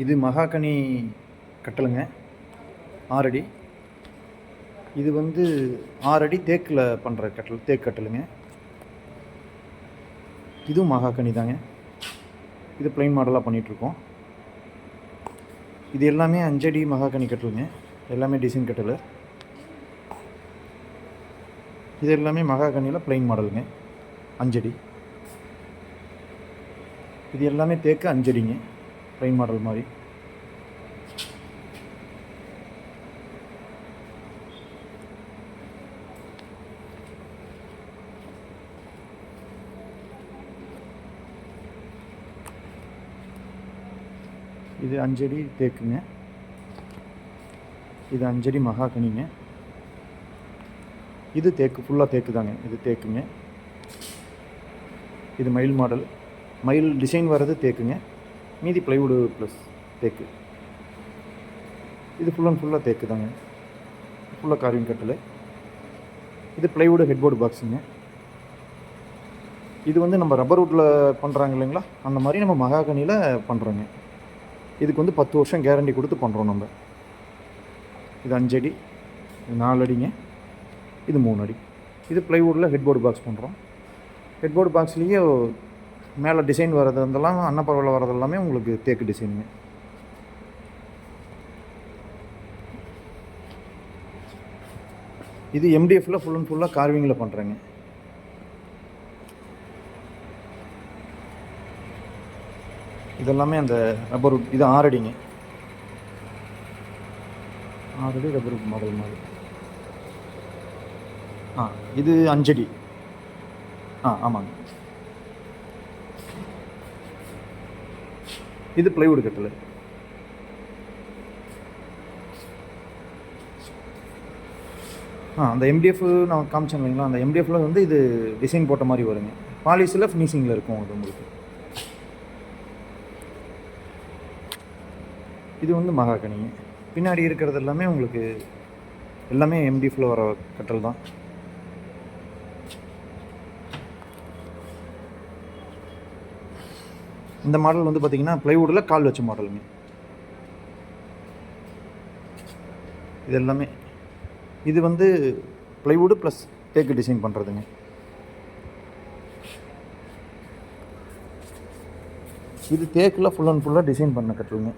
இது மகாகனி கட்டலுங்க, 6 அடி. இது வந்து 6 அடி தேக்கில் பண்ணுற கட்டல், தேக்கு கட்டலுங்க. இதுவும் மகாகனி தாங்க. இது பிளைன் மாடலாக பண்ணிகிட்ருக்கோம். இது எல்லாமே 5 அடி மகாகனி கட்டலுங்க, எல்லாமே டிசைன் கட்டல். இது எல்லாமே மகாகனியில் பிளைன் மாடலுங்க, 5 அடி. இது எல்லாமே தேக்கு 5 அடிங்க, பிளைன் மாடல் மாதிரி. இது 5 அடி தேக்குங்க, இது 5 அடி மகாகனிங்க. இது தேக்கு, ஃபுல்லாக தேக்கு தாங்க. இது தேக்குங்க. இது மயில் மாடல், மயில் டிசைன் வர்றது தேக்குங்க, மீதி ப்ளைவுட் ப்ளஸ் தேக்கு. இது ஃபுல் அண்ட் ஃபுல்லாக தேக்கு தாங்க, ஃபுல்லாக கார்விங் கட்டல். இது ப்ளைவுட் ஹெட்போர்டு பாக்ஸுங்க. இது வந்து நம்ம ரப்பர் வுட்டில் பண்ணுறாங்க இல்லைங்களா, அந்த மாதிரி நம்ம மகாகனியில் பண்ணுறோங்க. இதுக்கு வந்து 10 வருஷம் கேரண்டி கொடுத்து பண்ணுறோம் நம்ம. இது 5 அடி, இது 4 அடிங்க, இது 3 அடி. இது ப்ளைவுட்டில் ஹெட்போர்டு பாக்ஸ் பண்ணுறோம். ஹெட்போர்டு பாக்ஸ்லேயே மேலே டிசைன் வர்றது அதெல்லாம், அன்னப்பறவையில் வர்றது எல்லாமே உங்களுக்கு தேக்கு டிசைனுங்க. இது எம்டிஎஃப்பில் ஃபுல் அண்ட் ஃபுல்லாக கார்விங்கில் பண்ணுறேங்க. இதெல்லாமே அந்த ரப்பர் வுட். இது 6 அடிங்க, 6 அடி ரப்பர் வுட் மாடல் மாதிரி. இது 5 அடி. ஆமாங்க. இது ப்ளைவுட் கட்டல். அந்த எம்டிஎஃப் நான் காமிச்சேன் இல்லைங்களா, அந்த எம்டிஎஃப்பில் வந்து இது டிசைன் போட்ட மாதிரி வருங்க. பாலிஷில் ஃபினிஷிங்கில் இருக்கும் அது உங்களுக்கு. இது வந்து மகாகனிங்க. பின்னாடி இருக்கிறது எல்லாமே உங்களுக்கு எல்லாமே எம்டிஎஃப்பில் வர கட்டல் தான். இந்த மாடல் வந்து பார்த்திங்கன்னா ப்ளைவுட்டில் கால் வச்ச மாடலுங்க. இது எல்லாமே இது வந்து ப்ளைவுட் ப்ளஸ் தேக்கு டிசைன் பண்ணுறதுங்க. இது தேக்கில் ஃபுல் அண்ட் ஃபுல்லாக டிசைன் பண்ண கட்டலுங்க.